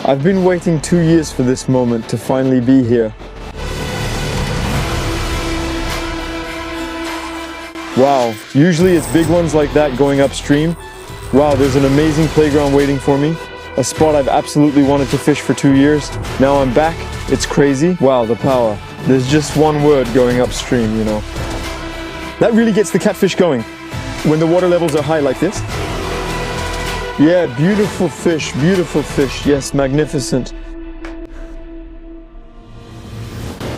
I've been waiting 2 years for this moment to finally be here. Wow, usually it's big ones like that going upstream. Wow, there's an amazing playground waiting for me. A spot I've absolutely wanted to fish for 2 years. Now I'm back, it's crazy. Wow, the power. There's just one word going upstream, you know. That really gets the catfish going when the water levels are high like this. Yeah, beautiful fish, yes, magnificent.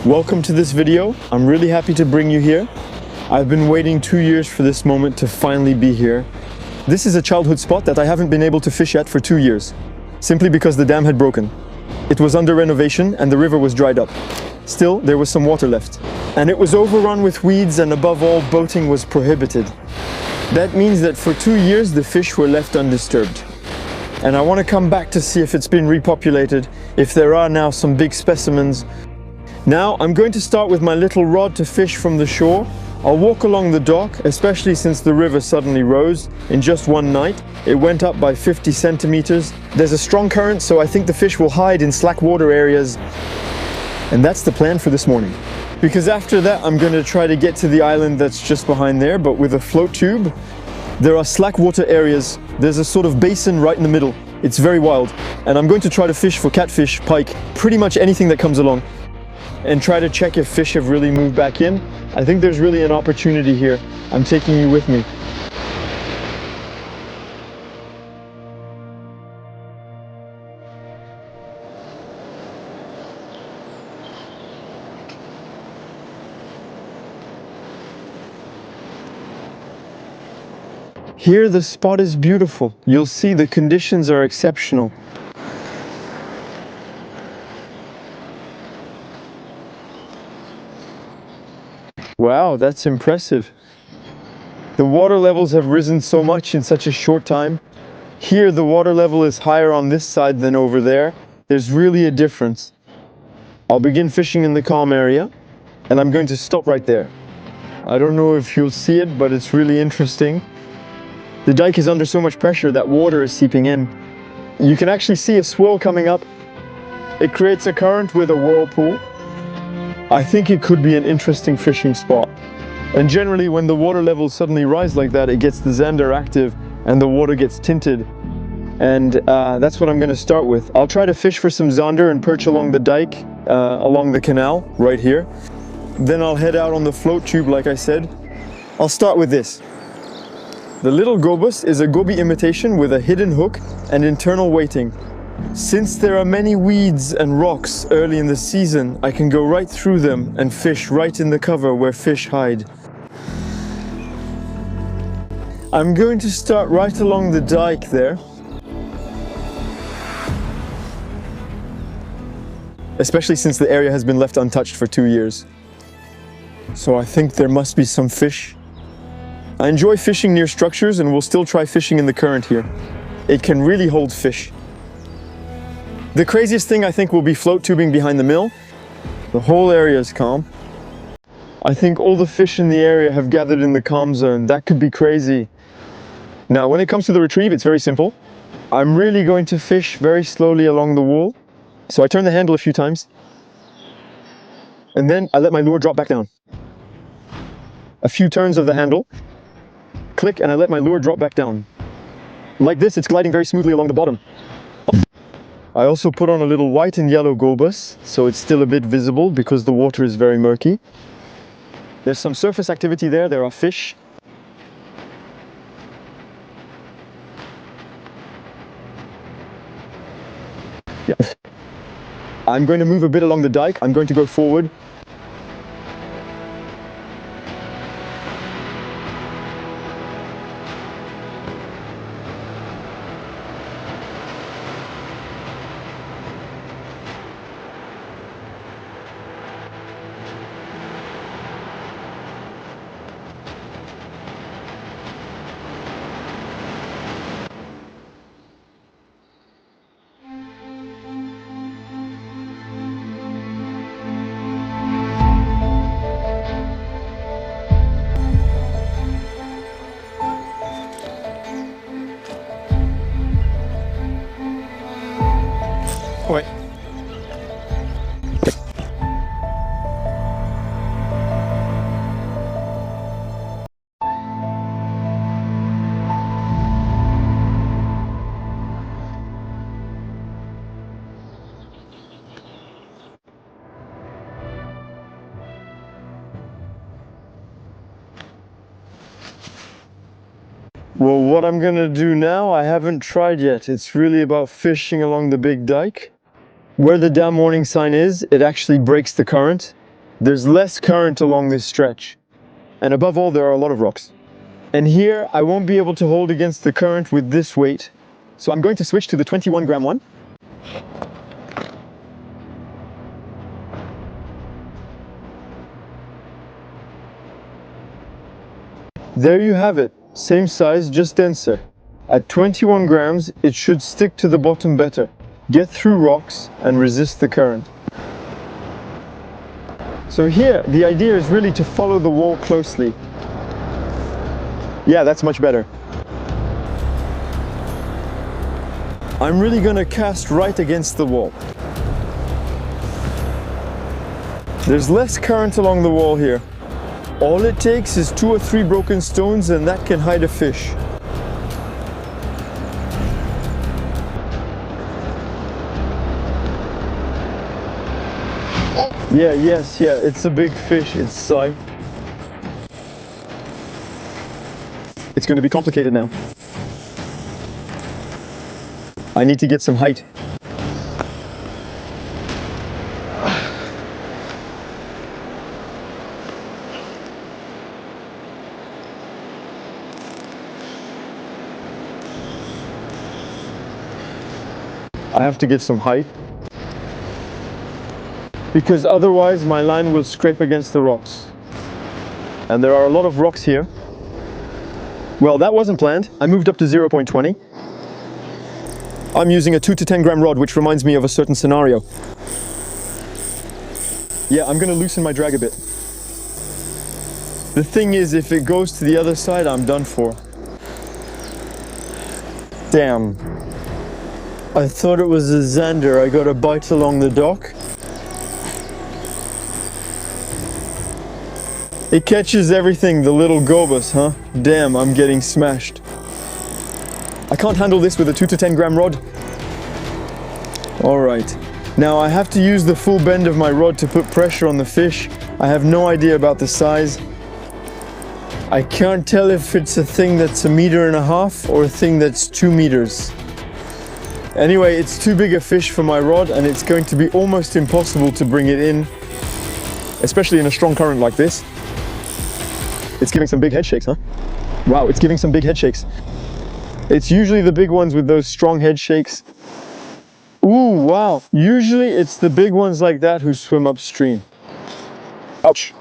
Welcome to this video. I'm really happy to bring you here. I've been waiting 2 years for this moment to finally be here. This is a childhood spot that I haven't been able to fish at for 2 years, simply because the dam had broken. It was under renovation and the river was dried up. Still, there was some water left. And it was overrun with weeds, and above all, boating was prohibited. That means that for 2 years the fish were left undisturbed. And I want to come back to see if it's been repopulated, if there are now some big specimens. Now I'm going to start with my little rod to fish from the shore. I'll walk along the dock, especially since the river suddenly rose in just one night. It went up by 50 centimeters. There's a strong current, so I think the fish will hide in slack water areas. And that's the plan for this morning. Because after that, I'm going to try to get to the island that's just behind there, but with a float tube. There are slack water areas. There's a sort of basin right in the middle. It's very wild. And I'm going to try to fish for catfish, pike, pretty much anything that comes along. And try to check if fish have really moved back in. I think there's really an opportunity here. I'm taking you with me. Here the spot is beautiful. You'll see the conditions are exceptional. Wow, that's impressive. The water levels have risen so much in such a short time. Here the water level is higher on this side than over there. There's really a difference. I'll begin fishing in the calm area, and I'm going to stop right there. I don't know if you'll see it, but it's really interesting. The dike is under so much pressure that water is seeping in. You can actually see a swirl coming up. It creates a current with a whirlpool. I think it could be an interesting fishing spot. And generally when the water levels suddenly rise like that, it gets the Zander active and the water gets tinted. And that's what I'm going to start with. I'll try to fish for some Zander and perch along the dike, along the canal, right here. Then I'll head out on the float tube like I said. I'll start with this. The little gobus is a goby imitation with a hidden hook and internal weighting. Since there are many weeds and rocks early in the season, I can go right through them and fish right in the cover where fish hide. I'm going to start right along the dike there. Especially since the area has been left untouched for 2 years. So I think there must be some fish. I enjoy fishing near structures and will still try fishing in the current here. It can really hold fish. The craziest thing I think will be float tubing behind the mill. The whole area is calm. I think all the fish in the area have gathered in the calm zone. That could be crazy. Now when it comes to the retrieve, it's very simple. I'm really going to fish very slowly along the wall. So I turn the handle a few times. And then I let my lure drop back down. A few turns of the handle. Click, and I let my lure drop back down. Like this, it's gliding very smoothly along the bottom. I also put on a little white and yellow gobus, so it's still a bit visible because the water is very murky. There's some surface activity there, there are fish. Yeah. I'm going to move a bit along the dike, I'm going to go forward. Ouais. Well, what I'm gonna do now, I haven't tried yet. It's really about fishing along the big dike. Where the dam warning sign is, it actually breaks the current. There's less current along this stretch. And above all, there are a lot of rocks. And here, I won't be able to hold against the current with this weight. So I'm going to switch to the 21-gram one. There you have it. Same size, just denser. At 21 grams, it should stick to the bottom better, get through rocks, and resist the current. So here, the idea is really to follow the wall closely. Yeah, that's much better. I'm really gonna cast right against the wall. There's less current along the wall here. All it takes is 2 or 3 broken stones and that can hide a fish. Yeah, it's a big fish. It's like... It's going to be complicated now. I need to get some height. I have to get some height because otherwise my line will scrape against the rocks. And there are a lot of rocks here. Well, that wasn't planned. I moved up to 0.20. I'm using a 2 to 10 gram rod, which reminds me of a certain scenario. Yeah, I'm gonna loosen my drag a bit. The thing is, if it goes to the other side, I'm done for. Damn. I thought it was a Zander. I got a bite along the dock. It catches everything, the little gobus, huh? Damn, I'm getting smashed. I can't handle this with a 2 to 10 gram rod. Alright. Now I have to use the full bend of my rod to put pressure on the fish. I have no idea about the size. I can't tell if it's a thing that's 1.5 meters or a thing that's 2 meters. Anyway, it's too big a fish for my rod and it's going to be almost impossible to bring it in, especially in a strong current like this. It's giving some big head shakes, huh? Wow, it's giving some big head shakes. It's usually the big ones with those strong head shakes. Ooh, wow. Usually it's the big ones like that who swim upstream. Ouch.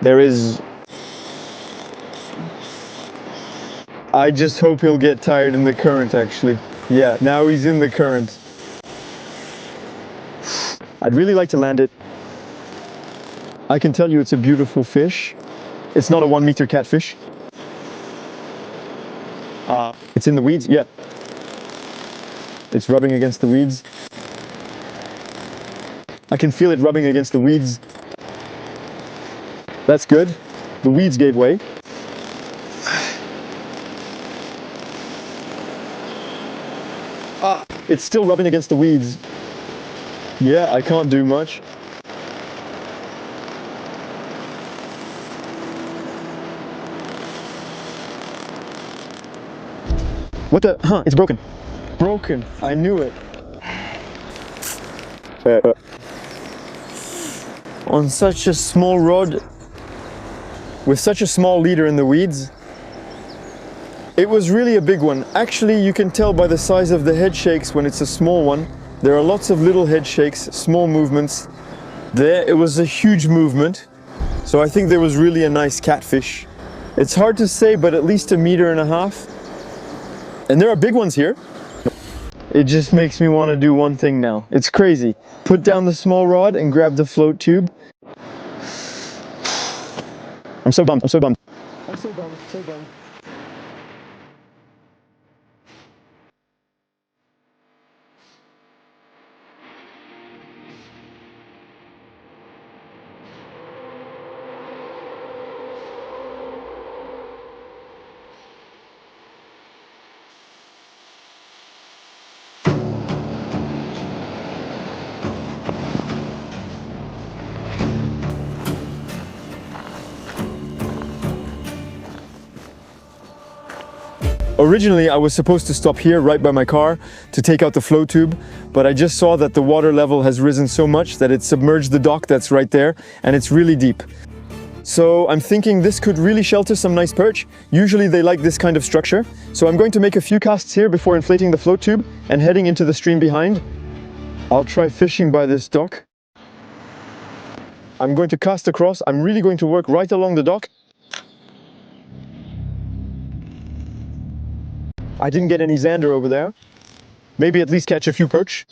There is... I just hope he'll get tired in the current, actually. Yeah, now he's in the current. I'd really like to land it. I can tell you it's a beautiful fish. It's not a 1 meter catfish. It's in the weeds, yeah. It's rubbing against the weeds. I can feel it rubbing against the weeds. That's good. The weeds gave way. It's still rubbing against the weeds. Yeah, I can't do much. What the? Huh, it's broken. Broken. I knew it. On such a small rod, with such a small leader in the weeds, it was really a big one. Actually, you can tell by the size of the head shakes when it's a small one. There are lots of little head shakes, small movements. There, it was a huge movement. So I think there was really a nice catfish. It's hard to say, but at least 1.5 meters. And there are big ones here. It just makes me want to do one thing now. It's crazy. Put down the small rod and grab the float tube. I'm so bummed, I'm so bummed. I'm so bummed, so bummed. Originally, I was supposed to stop here right by my car to take out the flow tube, but I just saw that the water level has risen so much that it submerged the dock that's right there, and it's really deep. So I'm thinking this could really shelter some nice perch. Usually they like this kind of structure. So I'm going to make a few casts here before inflating the float tube and heading into the stream behind. I'll try fishing by this dock. I'm going to cast across. I'm really going to work right along the dock. I didn't get any Zander over there. Maybe at least catch a few perch.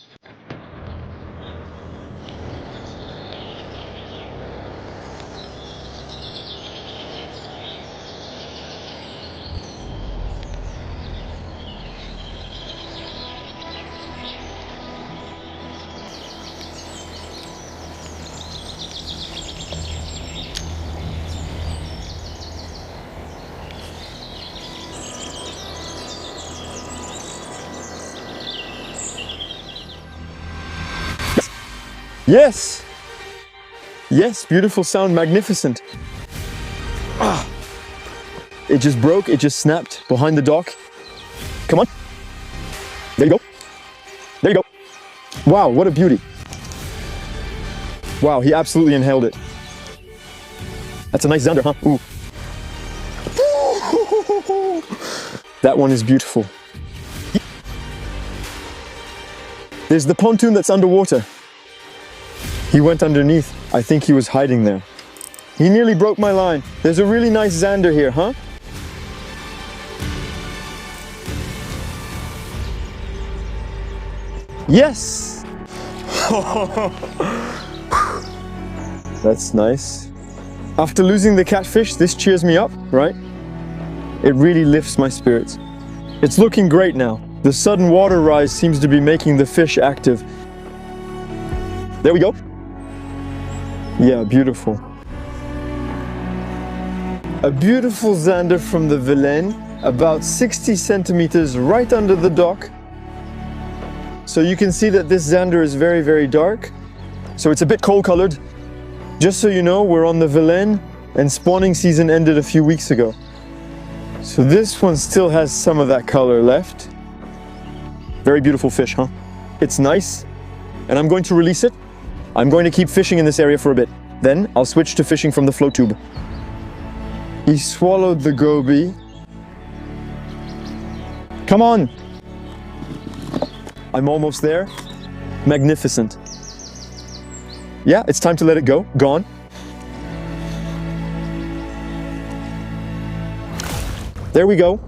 Yes! Yes, beautiful sound, magnificent. Ah! It just broke, it just snapped behind the dock. Come on. There you go. There you go. Wow, what a beauty. Wow, he absolutely inhaled it. That's a nice Zander, huh? Ooh. That one is beautiful. There's the pontoon that's underwater. He went underneath. I think he was hiding there. He nearly broke my line. There's a really nice Zander here, huh? Yes! That's nice. After losing the catfish, this cheers me up, right? It really lifts my spirits. It's looking great now. The sudden water rise seems to be making the fish active. There we go. Yeah, beautiful. A beautiful Zander from the Vilaine, about 60 centimeters right under the dock. So you can see that this Zander is very, very dark. So it's a bit coal colored. Just so you know, we're on the Vilaine and spawning season ended a few weeks ago. So this one still has some of that color left. Very beautiful fish, huh? It's nice. And I'm going to release it. I'm going to keep fishing in this area for a bit. Then I'll switch to fishing from the float tube. He swallowed the goby. Come on! I'm almost there. Magnificent. Yeah, it's time to let it go. Gone. There we go.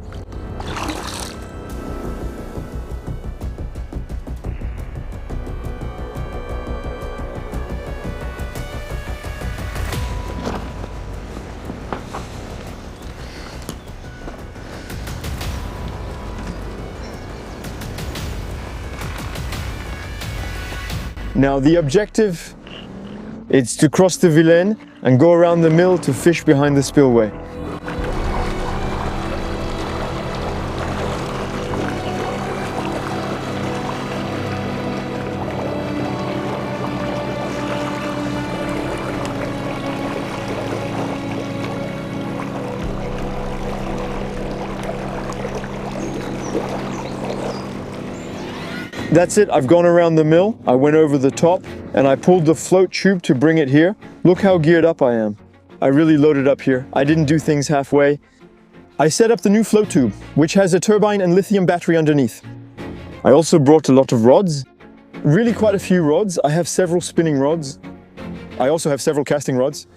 Now the objective is to cross the Vilaine and go around the mill to fish behind the spillway. That's it, I've gone around the mill, I went over the top, and I pulled the float tube to bring it here. Look how geared up I am. I really loaded up here. I didn't do things halfway. I set up the new float tube, which has a turbine and lithium battery underneath. I also brought a lot of rods. Really quite a few rods. I have several spinning rods. I also have several casting rods.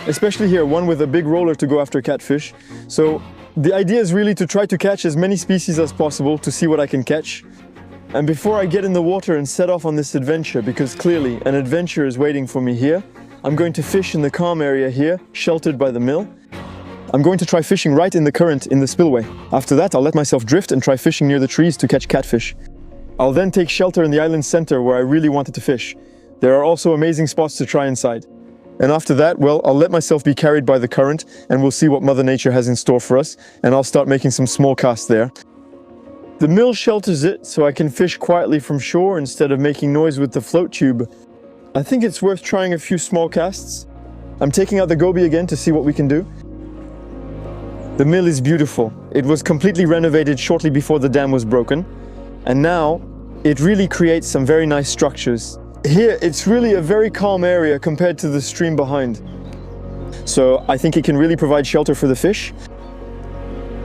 Especially here, one with a big roller to go after catfish. So the idea is really to try to catch as many species as possible to see what I can catch. And before I get in the water and set off on this adventure, because clearly an adventure is waiting for me here, I'm going to fish in the calm area here, sheltered by the mill. I'm going to try fishing right in the current in the spillway. After that, I'll let myself drift and try fishing near the trees to catch catfish. I'll then take shelter in the island center where I really wanted to fish. There are also amazing spots to try inside. And after that, well, I'll let myself be carried by the current and we'll see what Mother Nature has in store for us, and I'll start making some small casts there. The mill shelters it so I can fish quietly from shore instead of making noise with the float tube. I think it's worth trying a few small casts. I'm taking out the goby again to see what we can do. The mill is beautiful. It was completely renovated shortly before the dam was broken, and now it really creates some very nice structures. Here, it's really a very calm area compared to the stream behind. So I think it can really provide shelter for the fish.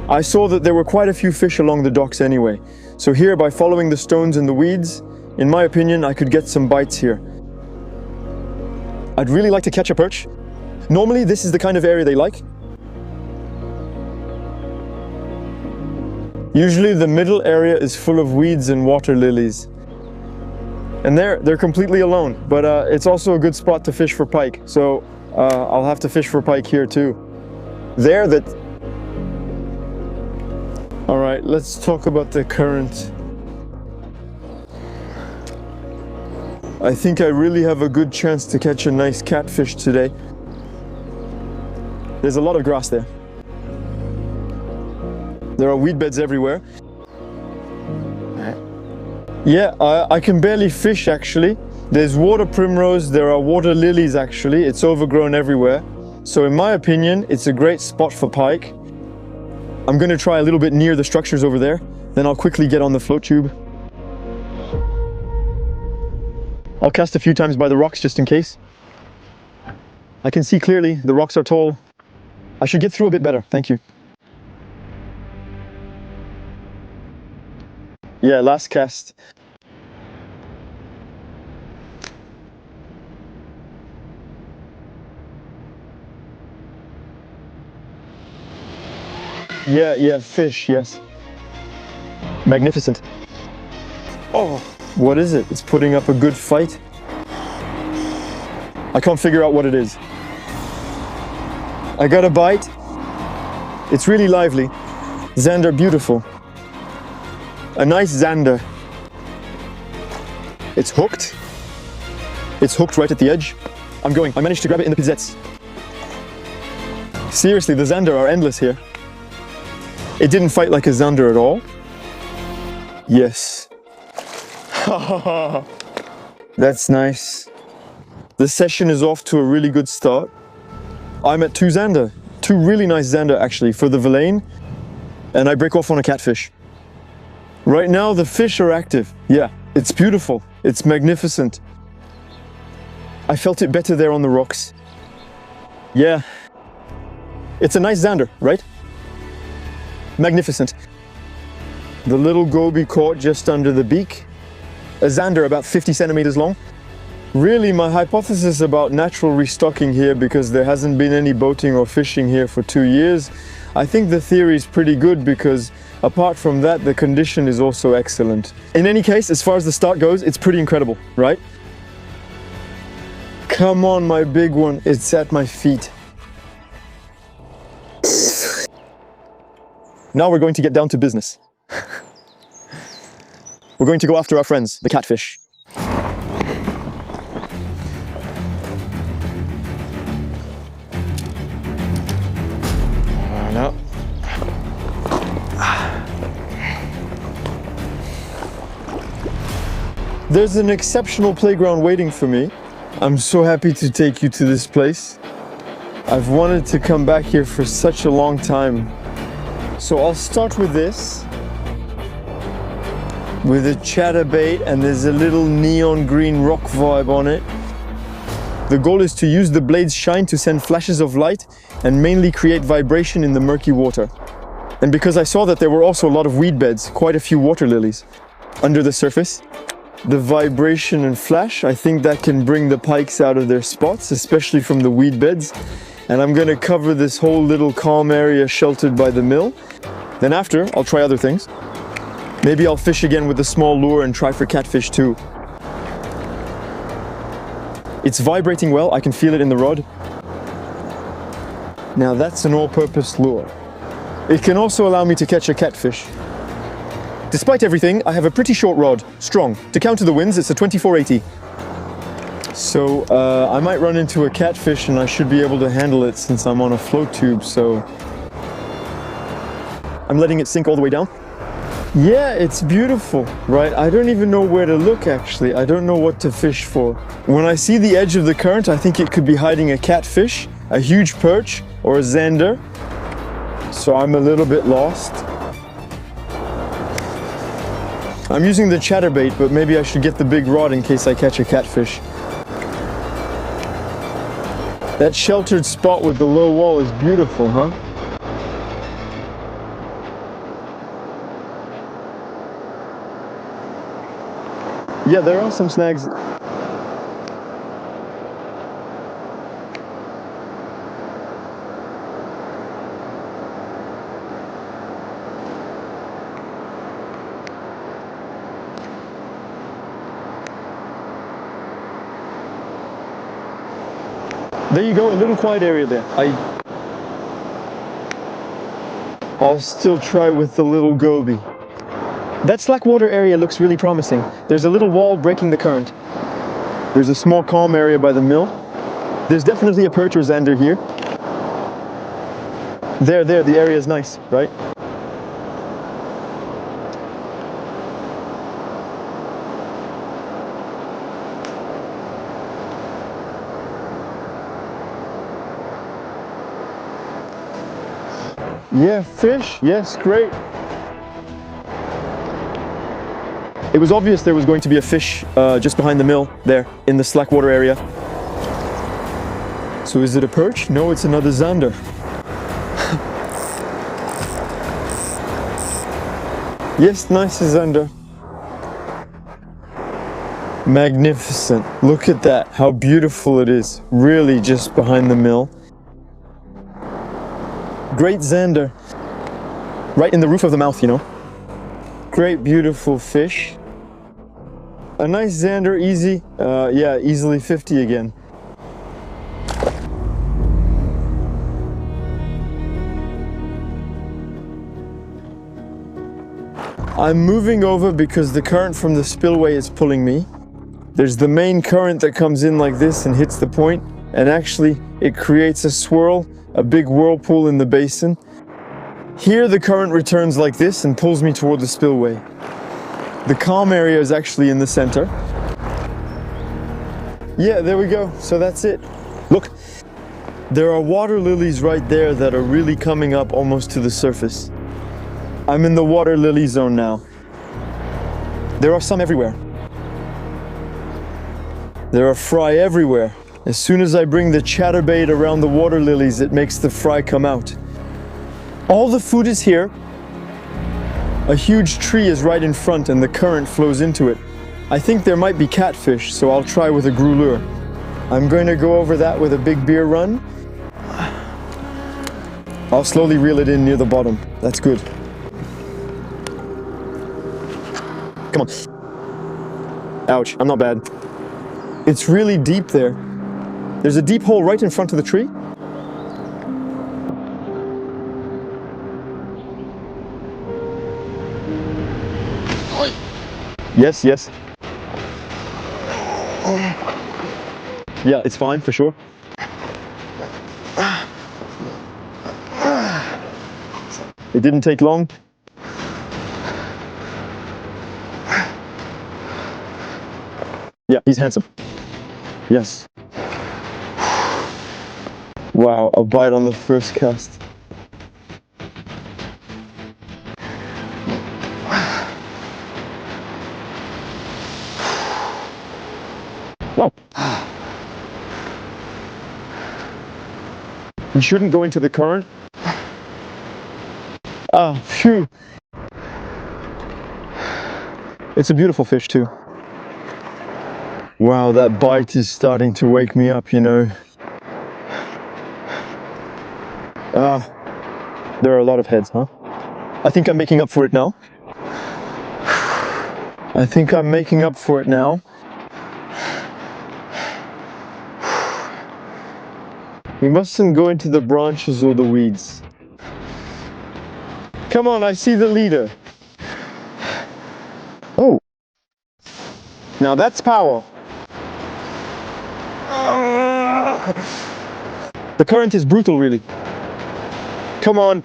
I saw that there were quite a few fish along the docks anyway. So here, by following the stones and the weeds, in my opinion, I could get some bites here. I'd really like to catch a perch. Normally, this is the kind of area they like. Usually the middle area is full of weeds and water lilies. And they're completely alone, but it's also a good spot to fish for pike. So I'll have to fish for pike here too. All right, let's talk about the current. I think I really have a good chance to catch a nice catfish today. There's a lot of grass there. There are weed beds everywhere. Yeah, I can barely fish actually. There's water primrose, there are water lilies actually. It's overgrown everywhere. So in my opinion, it's a great spot for pike. I'm gonna try a little bit near the structures over there. Then I'll quickly get on the float tube. I'll cast a few times by the rocks just in case. I can see clearly, the rocks are tall. I should get through a bit better, thank you. Yeah, last cast. Yeah, fish, yes. Magnificent. Oh, what is it? It's putting up a good fight. I can't figure out what it is. I got a bite. It's really lively. Zander, beautiful. A nice Zander. It's hooked. It's hooked right at the edge. I managed to grab it in the pizzets. Seriously, the Zander are endless here. It didn't fight like a Zander at all. Yes. That's nice. The session is off to a really good start. I'm at 2 Zander. 2 really nice Zander actually for the Verlaine. And I break off on a catfish. Right now the fish are active. Yeah, it's beautiful. It's magnificent. I felt it better there on the rocks. Yeah. It's a nice Zander, right? Magnificent. The little goby caught just under the beak. A Zander about 50 centimeters long. Really, my hypothesis about natural restocking here, because there hasn't been any boating or fishing here for 2 years, I think the theory is pretty good because apart from that, the condition is also excellent. In any case, as far as the start goes, it's pretty incredible, right? Come on, my big one, it's at my feet. Now we're going to get down to business. We're going to go after our friends, the catfish. No. There's an exceptional playground waiting for me. I'm so happy to take you to this place. I've wanted to come back here for such a long time. So I'll start with this. With a chatterbait, and there's a little neon green rock vibe on it. The goal is to use the blade's shine to send flashes of light and mainly create vibration in the murky water. And because I saw that there were also a lot of weed beds, quite a few water lilies under the surface, the vibration and flash, I think that can bring the pikes out of their spots, especially from the weed beds. And I'm gonna cover this whole little calm area sheltered by the mill. Then after, I'll try other things. Maybe I'll fish again with a small lure and try for catfish too. It's vibrating well, I can feel it in the rod. Now that's an all-purpose lure. It can also allow me to catch a catfish. Despite everything, I have a pretty short rod, strong. To counter the winds, it's a 2480. So I might run into a catfish and I should be able to handle it since I'm on a float tube, so I'm letting it sink all the way down. Yeah, it's beautiful, right? I don't even know where to look actually. I don't know what to fish for. When I see the edge of the current, I think it could be hiding a catfish, a huge perch, or a Zander. so I'm a little bit lost. I'm using the chatterbait, but maybe I should get the big rod in case I catch a catfish. That sheltered spot with the low wall is beautiful, huh? Yeah, there are some snags. There you go, a little quiet area there. I'll still try with the little goby. That slack water area looks really promising. There's a little wall breaking the current. There's a small calm area by the mill. There's definitely a perch or zander here. There, the area is nice, right? Yeah, fish, yes, great. It was obvious there was going to be a fish just behind the mill there in the slack water area. So is it a perch? No, it's another zander. Yes, nice zander. Magnificent. Look at that, how beautiful it is. Really just behind the mill. Great zander. Right in the roof of the mouth, you know. Great, beautiful fish. A nice zander, easy. Yeah, easily 50 again. I'm moving over because the current from the spillway is pulling me. There's the main current that comes in like this and hits the point, and actually it creates a swirl, a big whirlpool in the basin. Here the current returns like this and pulls me toward the spillway. The calm area is actually in the center. Yeah, there we go. So that's it. Look, there are water lilies right there that are really coming up almost to the surface. I'm in the water lily zone now. There are some everywhere. There are fry everywhere. As soon as I bring the chatterbait around the water lilies, it makes the fry come out. All the food is here. A huge tree is right in front and the current flows into it. I think there might be catfish, so I'll try with a grue lure. I'm going to go over that with a big beer run. I'll slowly reel it in near the bottom. That's good. Come on. Ouch, I'm not bad. It's really deep there. There's a deep hole right in front of the tree. Yes, yes. Yeah, it's fine for sure. It didn't take long. Yeah, he's handsome. Yes. Wow, a bite on the first cast. Wow. You shouldn't go into the current. Ah, phew. It's a beautiful fish too. Wow, that bite is starting to wake me up, you know. There are a lot of heads, huh? I think I'm making up for it now. I think I'm making up for it now. We mustn't go into the branches or the weeds. Come on, I see the leader. Oh. Now that's power. The current is brutal, really. Come on.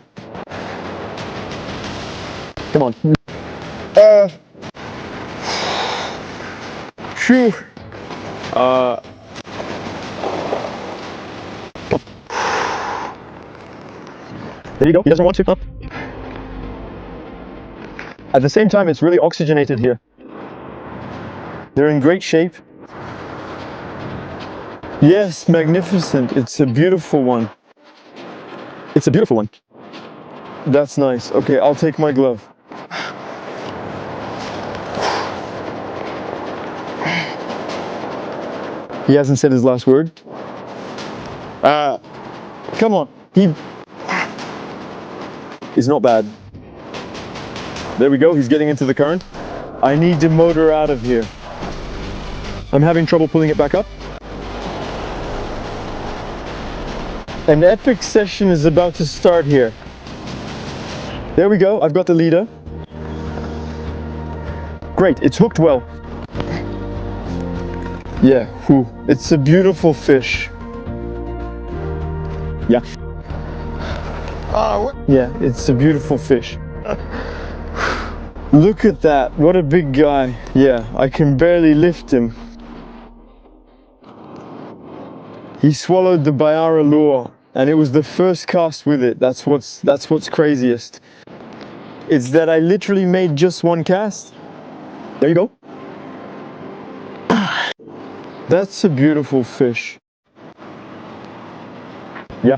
Come on. Phew. There you go, he doesn't want to. Up. At the same time, it's really oxygenated here. They're in great shape. Yes, magnificent. It's a beautiful one. It's a beautiful one. That's nice. Okay, I'll take my glove. He hasn't said his last word. Come on. He's not bad. There we go. He's getting into the current. I need to motor out of here. I'm having trouble pulling it back up. An epic session is about to start here. There we go. I've got the leader. Great. It's hooked well. Yeah. Whew. It's a beautiful fish. Yeah. Yeah, it's a beautiful fish. Look at that, what a big guy. Yeah, I can barely lift him. He swallowed the Bayara lure, and it was the first cast with it. That's what's craziest. It's that I literally made just one cast. There you go. That's a beautiful fish. Yeah.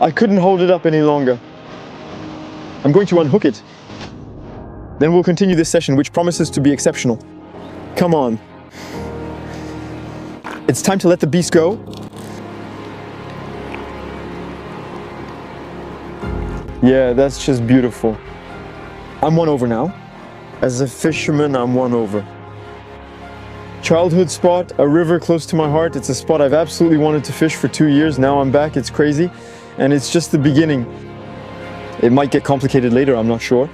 I couldn't hold it up any longer. I'm going to unhook it. Then we'll continue this session, which promises to be exceptional. Come on. It's time to let the beast go. Yeah, that's just beautiful. I'm won over now. As a fisherman, I'm won over. Childhood spot, a river close to my heart. It's a spot I've absolutely wanted to fish for 2 years. Now I'm back, it's crazy. And it's just the beginning. It might get complicated later, I'm not sure.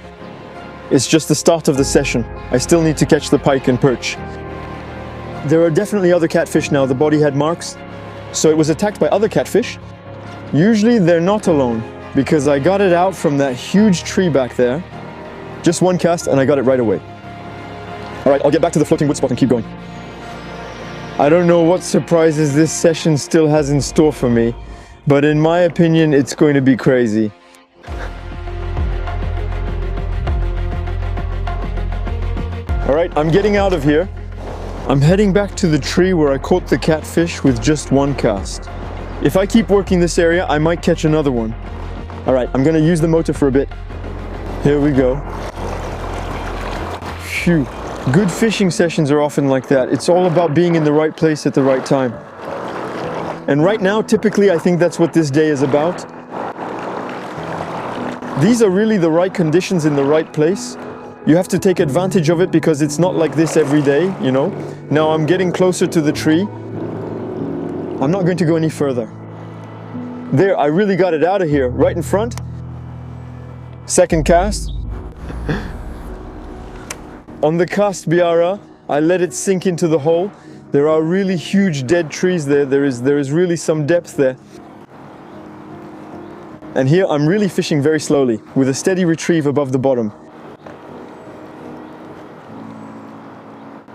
It's just the start of the session. I still need to catch the pike and perch. There are definitely other catfish now. The body had marks. So it was attacked by other catfish. Usually they're not alone, because I got it out from that huge tree back there. Just one cast and I got it right away. All right, I'll get back to the floating wood spot and keep going. I don't know what surprises this session still has in store for me, but in my opinion, it's going to be crazy. All right, I'm getting out of here. I'm heading back to the tree where I caught the catfish with just one cast. If I keep working this area, I might catch another one. All right, I'm gonna use the motor for a bit. Here we go. Phew. Good fishing sessions are often like that. It's all about being in the right place at the right time. And right now, typically, I think that's what this day is about. These are really the right conditions in the right place. You have to take advantage of it because it's not like this every day, you know. Now I'm getting closer to the tree. I'm not going to go any further. There, I really got it out of here, right in front. Second cast. On the cast Biara, I let it sink into the hole. There are really huge dead trees there. There is really some depth there. And here I'm really fishing very slowly, with a steady retrieve above the bottom.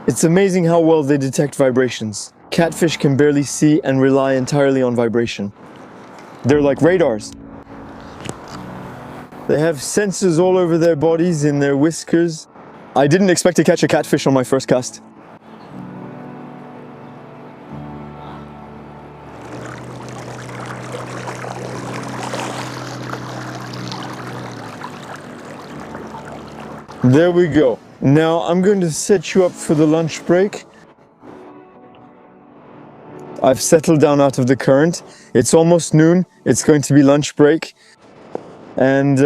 It's amazing how well they detect vibrations. Catfish can barely see and rely entirely on vibration. They're like radars. They have sensors all over their bodies, in their whiskers. I didn't expect to catch a catfish on my first cast. There we go. Now I'm going to set you up for the lunch break. I've settled down out of the current. It's almost noon. It's going to be lunch break. And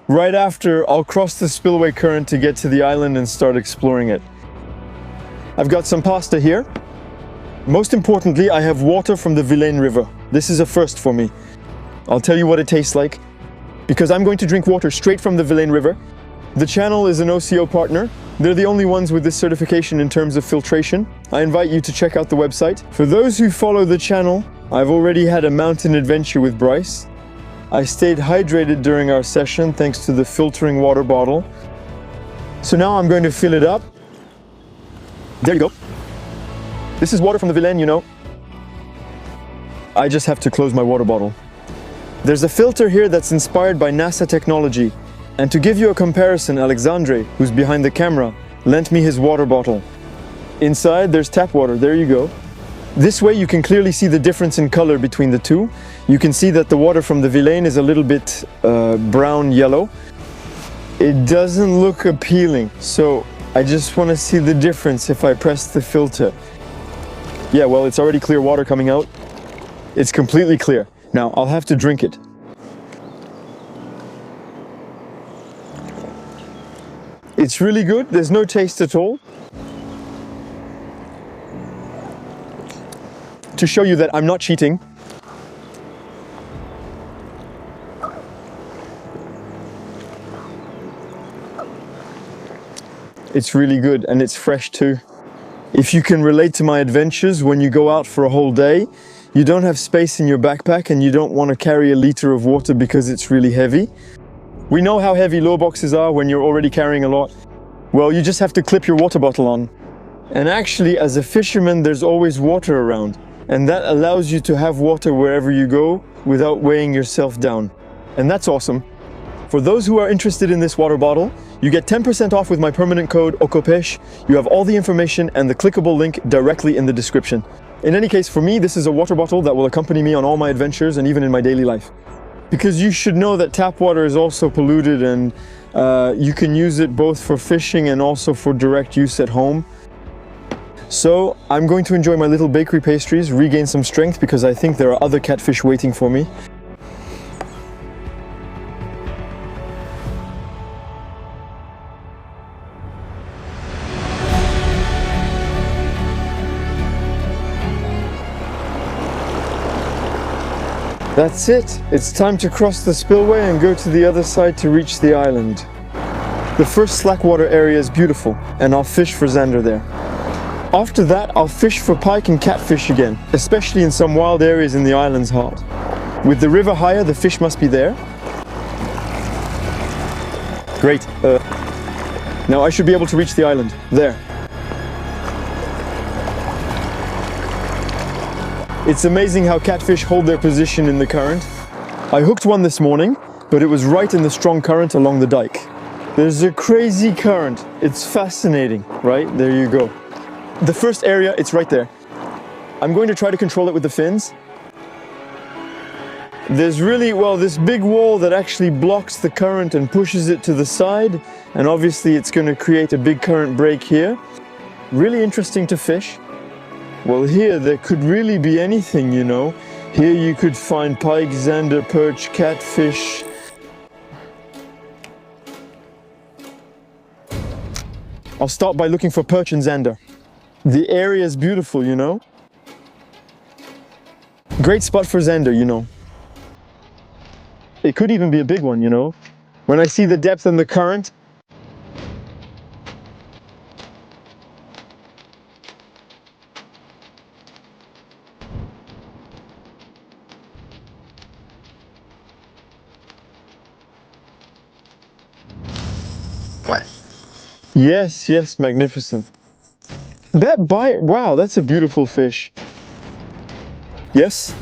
right after, I'll cross the spillway current to get to the island and start exploring it. I've got some pasta here. Most importantly, I have water from the Vilaine River. This is a first for me. I'll tell you what it tastes like, because I'm going to drink water straight from the Vilaine River. The channel is an OCO partner. They're the only ones with this certification in terms of filtration. I invite you to check out the website. For those who follow the channel, I've already had a mountain adventure with Bryce. I stayed hydrated during our session thanks to the filtering water bottle. So now I'm going to fill it up. There you go. This is water from the Vilaine, you know. I just have to close my water bottle. There's a filter here that's inspired by NASA technology. And to give you a comparison, Alexandre, who's behind the camera, lent me his water bottle. Inside, there's tap water. There you go. This way you can clearly see the difference in color between the two. You can see that the water from the Vilaine is a little bit brown-yellow. It doesn't look appealing, so I just want to see the difference if I press the filter. Yeah, well, it's already clear water coming out. It's completely clear. Now, I'll have to drink it. It's really good. There's no taste at all. To show you that I'm not cheating, it's really good and it's fresh too. If you can relate to my adventures, when you go out for a whole day, you don't have space in your backpack and you don't want to carry a liter of water because it's really heavy. We know how heavy low boxes are when you're already carrying a lot. Well, you just have to clip your water bottle on. And actually, as a fisherman, there's always water around. And that allows you to have water wherever you go without weighing yourself down. And that's awesome. For those who are interested in this water bottle, you get 10% off with my permanent code OCOPESH. You have all the information and the clickable link directly in the description. In any case, for me, this is a water bottle that will accompany me on all my adventures and even in my daily life. Because you should know that tap water is also polluted and you can use it both for fishing and also for direct use at home. So I'm going to enjoy my little bakery pastries, regain some strength because I think there are other catfish waiting for me. That's it. It's time to cross the spillway and go to the other side to reach the island. The first slackwater area is beautiful and I'll fish for Zander there. After that, I'll fish for pike and catfish again, especially in some wild areas in the island's heart. With the river higher, the fish must be there. Great. Now I should be able to reach the island. There. It's amazing how catfish hold their position in the current. I hooked one this morning, but it was right in the strong current along the dike. There's a crazy current. It's fascinating, right? There you go. The first area, it's right there. I'm going to try to control it with the fins. There's really, well, this big wall that actually blocks the current and pushes it to the side. And obviously it's going to create a big current break here. Really interesting to fish. Well, here there could really be anything, you know. Here you could find pike, zander, perch, catfish. I'll start by looking for perch and zander. The area is beautiful, you know. Great spot for zander, you know. It could even be a big one, you know. When I see the depth and the current. What? Yes, yes, magnificent. That bite, wow, that's a beautiful fish. Yes?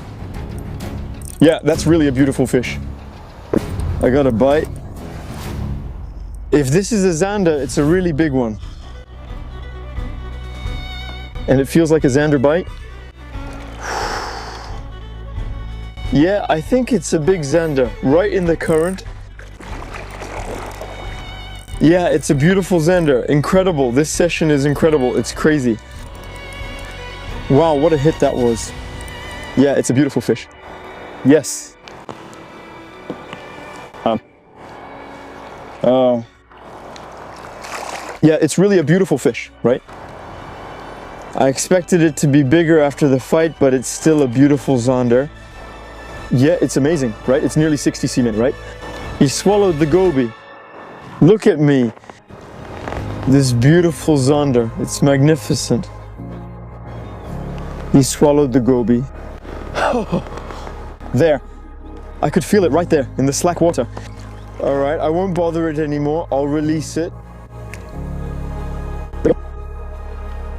Yeah, that's really a beautiful fish. I got a bite. If this is a zander, it's a really big one. And it feels like a zander bite. Yeah, I think it's a big zander, right in the current. Yeah, it's a beautiful zander. Incredible. This session is incredible. It's crazy. Wow, what a hit that was. Yeah, it's a beautiful fish. Yes. Yeah, it's really a beautiful fish, right? I expected it to be bigger after the fight, but it's still a beautiful zander. Yeah, it's amazing, right? It's nearly 60 cm, right? He swallowed the goby. Look at me. This beautiful zander. It's magnificent. He swallowed the goby. There. I could feel it right there in the slack water. All right, I won't bother it anymore. I'll release it.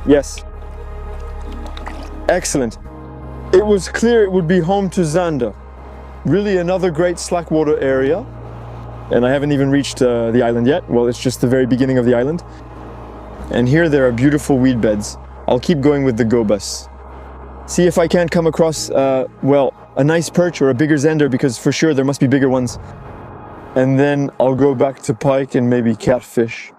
Yes. Excellent. It was clear it would be home to zander. Really another great slackwater area. And I haven't even reached the island yet. Well, it's just the very beginning of the island. And here there are beautiful weed beds. I'll keep going with the go bus. See if I can't come across, well, a nice perch or a bigger Zander, because for sure there must be bigger ones. And then I'll go back to pike and maybe catfish.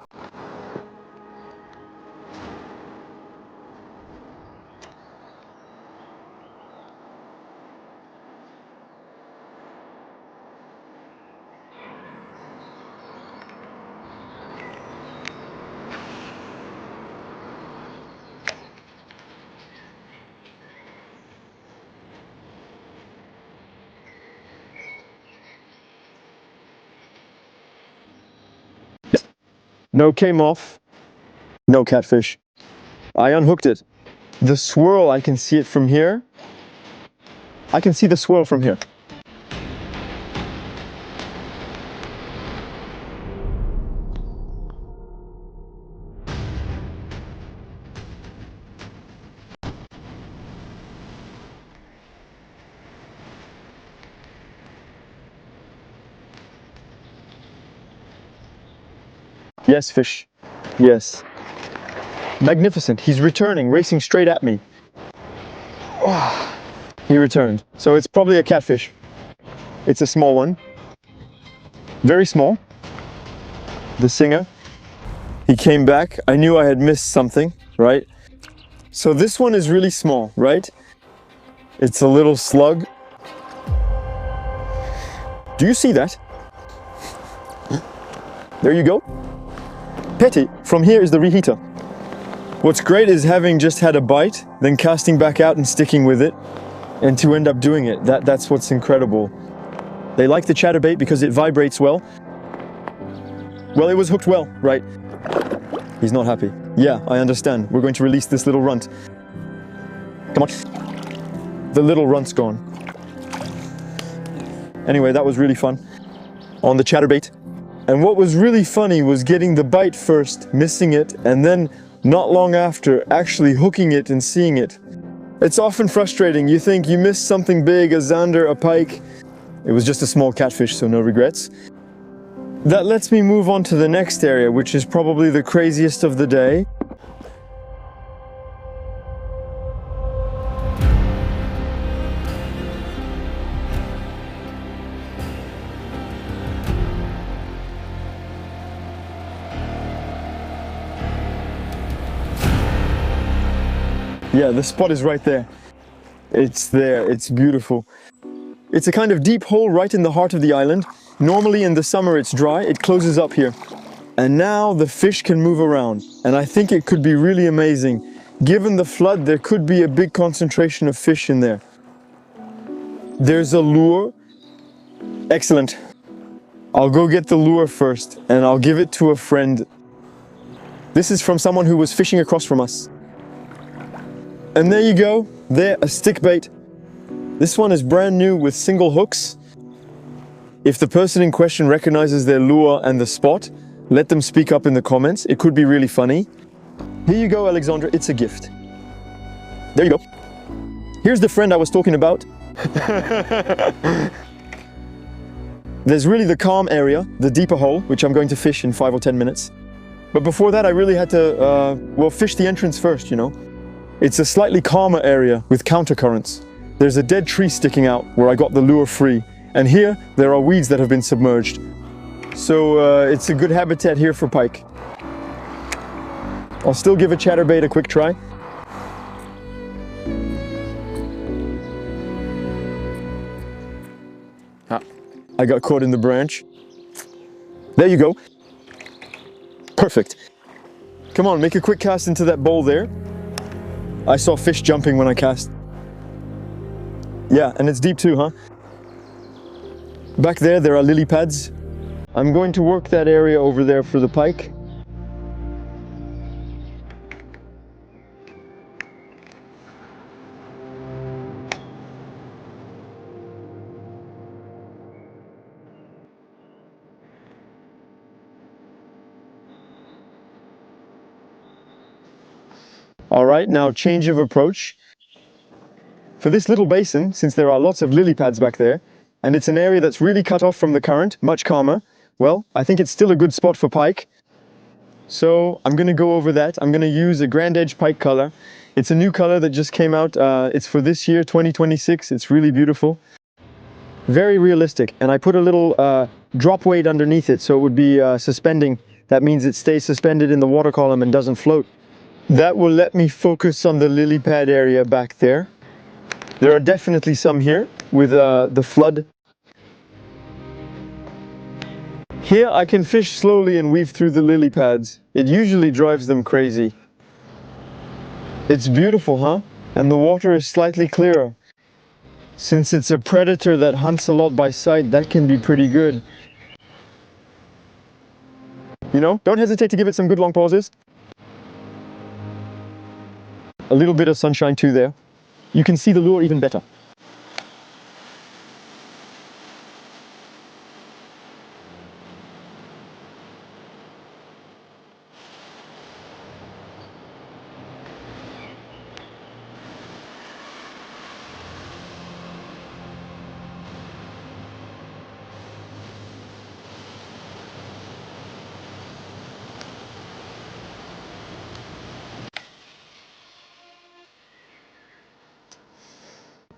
No, came off. No catfish. I unhooked it. The swirl, I can see it from here. I can see the swirl from here. Yes, fish. Yes. Magnificent. He's returning, racing straight at me. Oh, he returned. So it's probably a catfish. It's a small one. Very small. The singer. He came back. I knew I had missed something, right? So this one is really small, right? It's a little slug. Do you see that? There you go. Petty. From here is the reheater. What's great is having just had a bite, then casting back out and sticking with it, and to end up doing it. That's what's incredible. They like the chatterbait because it vibrates well. Well, it was hooked well, right? He's not happy. Yeah, I understand. We're going to release this little runt. Come on. The little runt's gone. Anyway, that was really fun. On the chatterbait. And what was really funny was getting the bite first, missing it, and then not long after actually hooking it and seeing it. It's often frustrating. You think you missed something big, a Zander, a pike. It was just a small catfish, so no regrets. That lets me move on to the next area, which is probably the craziest of the day. Yeah, the spot is right there. It's there, it's beautiful. It's a kind of deep hole right in the heart of the island. Normally in the summer it's dry, it closes up here. And now the fish can move around. And I think it could be really amazing. Given the flood, there could be a big concentration of fish in there. There's a lure. Excellent. I'll go get the lure first and I'll give it to a friend. This is from someone who was fishing across from us. And there you go, there, a stick bait. This one is brand new with single hooks. If the person in question recognizes their lure and the spot, let them speak up in the comments. It could be really funny. Here you go, Alexandra, it's a gift. There you go. Here's the friend I was talking about. There's really the calm area, the deeper hole, which I'm going to fish in 5 or 10 minutes. But before that, I really had to, well, fish the entrance first, you know. It's a slightly calmer area with countercurrents. There's a dead tree sticking out where I got the lure free. And here, there are weeds that have been submerged. So it's a good habitat here for pike. I'll still give a chatterbait a quick try. Ah, I got caught in the branch. There you go. Perfect. Come on, make a quick cast into that bowl there. I saw fish jumping when I cast. Yeah, and it's deep too, huh? Back there, there are lily pads. I'm going to work that area over there for the pike. All right, now change of approach. For this little basin, since there are lots of lily pads back there, and it's an area that's really cut off from the current, much calmer. Well, I think it's still a good spot for pike. So I'm going to go over that. I'm going to use a Grand Edge pike color. It's a new color that just came out. It's for this year, 2026. It's really beautiful. Very realistic. And I put a little drop weight underneath it, so it would be suspending. That means it stays suspended in the water column and doesn't float. That will let me focus on the lily pad area back there. There are definitely some here with the flood. Here I can fish slowly and weave through the lily pads. It usually drives them crazy. It's beautiful, huh? And the water is slightly clearer. Since it's a predator that hunts a lot by sight, that can be pretty good. You know, don't hesitate to give it some good long pauses. A little bit of sunshine too there. You can see the lure even better.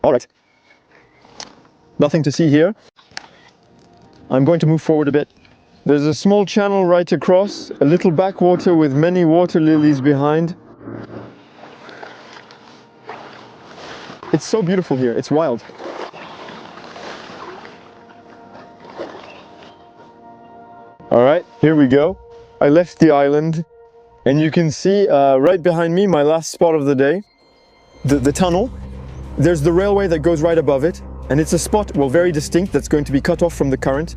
All right. Nothing to see here. I'm going to move forward a bit. There's a small channel right across, a little backwater with many water lilies behind. It's so beautiful here, it's wild. All right, here we go. I left the island, and you can see right behind me my last spot of the day. The tunnel. There's the railway that goes right above it, and it's a spot, well, very distinct, that's going to be cut off from the current.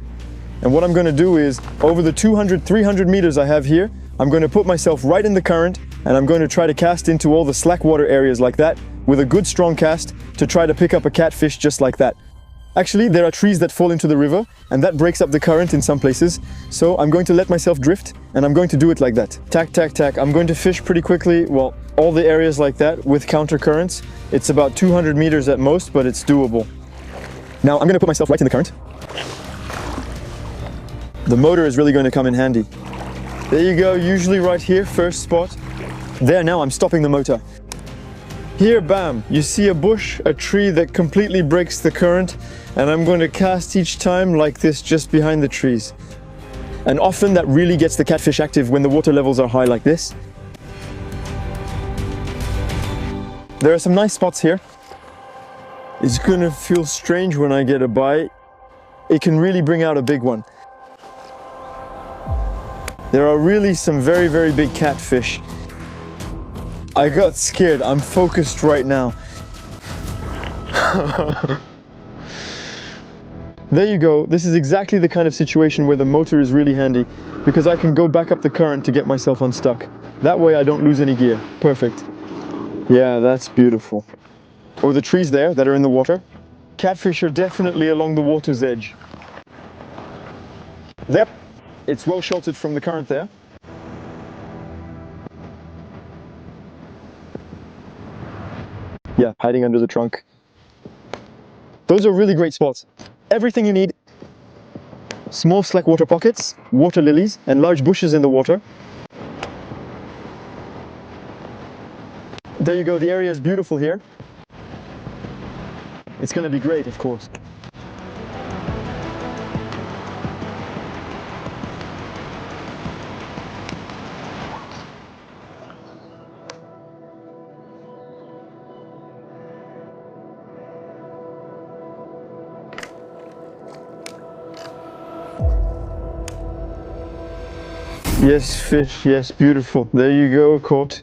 And what I'm going to do is, over the 200, 300 meters I have here, I'm going to put myself right in the current, and I'm going to try to cast into all the slack water areas like that, with a good strong cast, to try to pick up a catfish just like that. Actually, there are trees that fall into the river, and that breaks up the current in some places, so I'm going to let myself drift, and I'm going to do it like that. Tack, tack, tack. I'm going to fish pretty quickly, well, all the areas like that, with counter currents. It's about 200 meters at most, but it's doable. Now, I'm going to put myself right in the current. The motor is really going to come in handy. There you go, usually right here, first spot. There, now I'm stopping the motor. Here, bam, you see a bush, a tree that completely breaks the current, and I'm going to cast each time like this just behind the trees. And often that really gets the catfish active when the water levels are high like this. There are some nice spots here. It's going to feel strange when I get a bite. It can really bring out a big one. There are really some very, very big catfish. I got scared. I'm focused right now. There you go. This is exactly the kind of situation where the motor is really handy, because I can go back up the current to get myself unstuck. That way I don't lose any gear. Perfect. Yeah, that's beautiful. Or the trees there that are in the water. Catfish are definitely along the water's edge. Yep, it's well sheltered from the current there. Yeah, hiding under the trunk. Those are really great spots. Everything you need. Small slack water pockets, water lilies, and large bushes in the water. There you go, the area is beautiful here. It's going to be great, of course. Yes, fish, yes, beautiful. There you go, caught.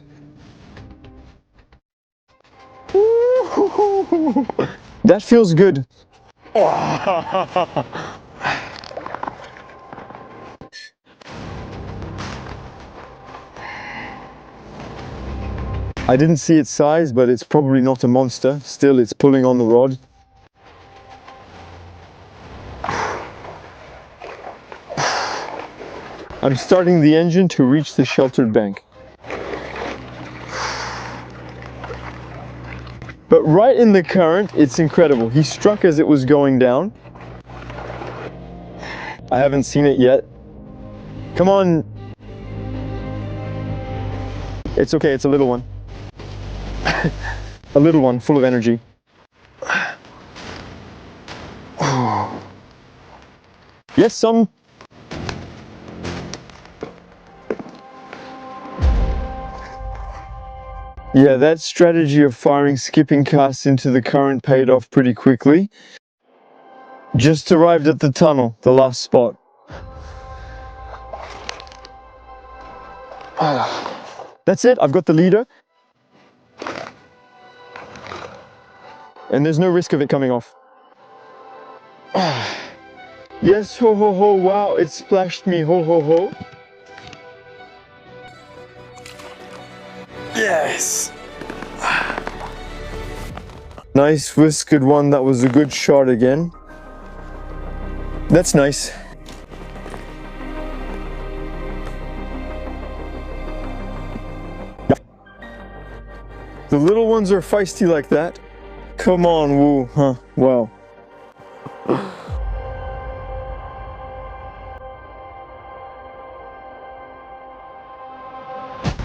That feels good. I didn't see its size, but it's probably not a monster. Still, it's pulling on the rod. I'm starting the engine to reach the sheltered bank. But right in the current, it's incredible. He struck as it was going down. I haven't seen it yet. Come on. It's okay, it's a little one. A little one, full of energy. Yes, son. Yeah, that strategy of firing skipping casts into the current paid off pretty quickly. Just arrived at the tunnel, the last spot. That's it, I've got the leader. And there's no risk of it coming off. Yes, ho ho ho, wow, it splashed me, ho ho ho. Yes! Nice whiskered one, that was a good shot again. That's nice. The little ones are feisty like that. Come on, Woo, huh? Wow.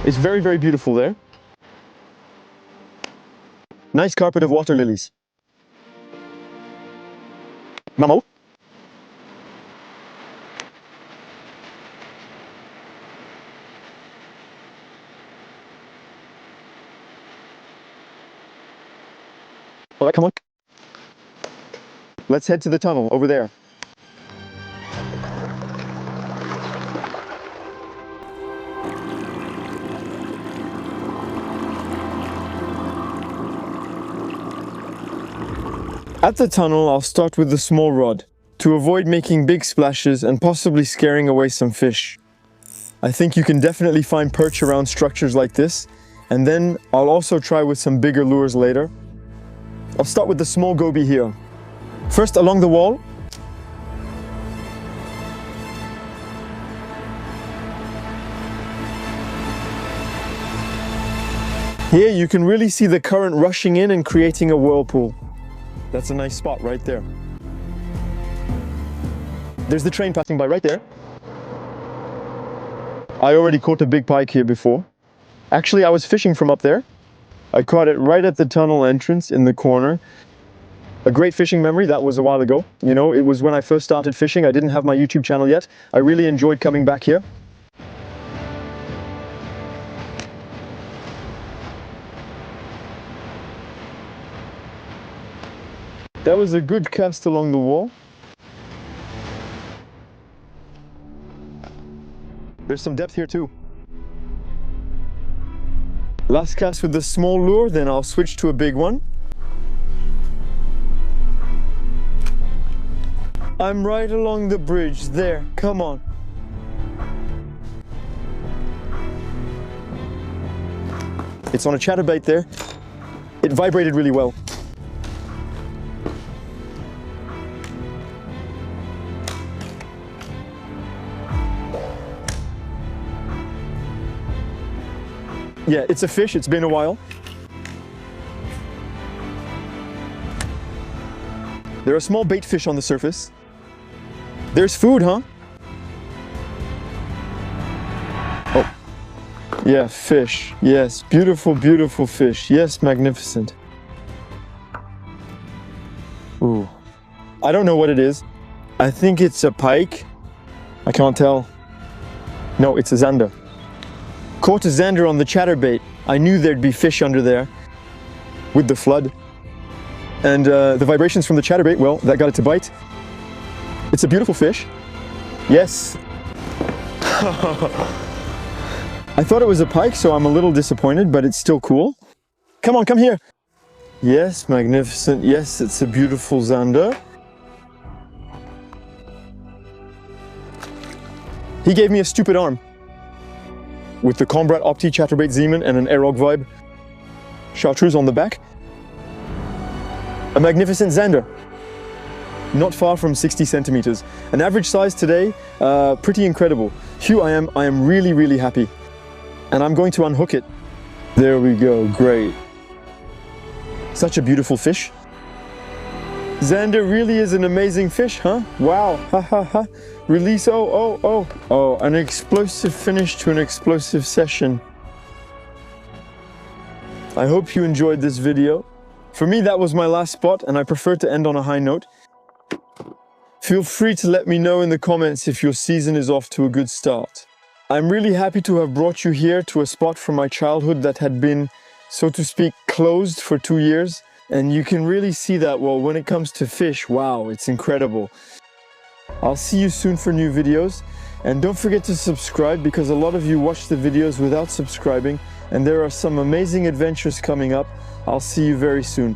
It's very, very beautiful there. Nice carpet of water lilies. Mamo? All right, come on. Let's head to the tunnel over there. At the tunnel, I'll start with the small rod to avoid making big splashes and possibly scaring away some fish. I think you can definitely find perch around structures like this, and then I'll also try with some bigger lures later. I'll start with the small goby here. First along the wall. Here you can really see the current rushing in and creating a whirlpool. That's a nice spot right there. There's the train passing by right there. I already caught a big pike here before. Actually, I was fishing from up there. I caught it right at the tunnel entrance in the corner. A great fishing memory, that was a while ago. You know, it was when I first started fishing. I didn't have my YouTube channel yet. I really enjoyed coming back here. That was a good cast along the wall. There's some depth here too. Last cast with the small lure, then I'll switch to a big one. I'm right along the bridge, there, come on. It's on a chatterbait there. It vibrated really well. Yeah, it's a fish, it's been a while. There are small bait fish on the surface. There's food, huh? Oh. Yeah, fish. Yes, beautiful, beautiful fish. Yes, magnificent. Ooh. I don't know what it is. I think it's a pike. I can't tell. No, it's a zander. Caught a zander on the chatterbait. I knew there'd be fish under there with the flood. And the vibrations from the chatterbait, well, that got it to bite. It's a beautiful fish. Yes. I thought it was a pike, so I'm a little disappointed, but it's still cool. Come on, come here. Yes, magnificent. Yes, it's a beautiful zander. He gave me a stupid arm. With the Combrat Opti Chatterbait Zeman and an Aerog Vibe Chartreuse on the back. A magnificent zander. Not far from 60 centimeters. An average size today, pretty incredible. Hugh, I am really, really happy. And I'm going to unhook it. There we go, great. Such a beautiful fish. Zander really is an amazing fish, huh? Wow, ha ha ha. Release, oh, an explosive finish to an explosive session. I hope you enjoyed this video. For me, that was my last spot, and I prefer to end on a high note. Feel free to let me know in the comments if your season is off to a good start. I'm really happy to have brought you here to a spot from my childhood that had been, so to speak, closed for 2 years. And you can really see that, well, when it comes to fish, wow, it's incredible. I'll see you soon for new videos. And don't forget to subscribe, because a lot of you watch the videos without subscribing, and there are some amazing adventures coming up. I'll see you very soon.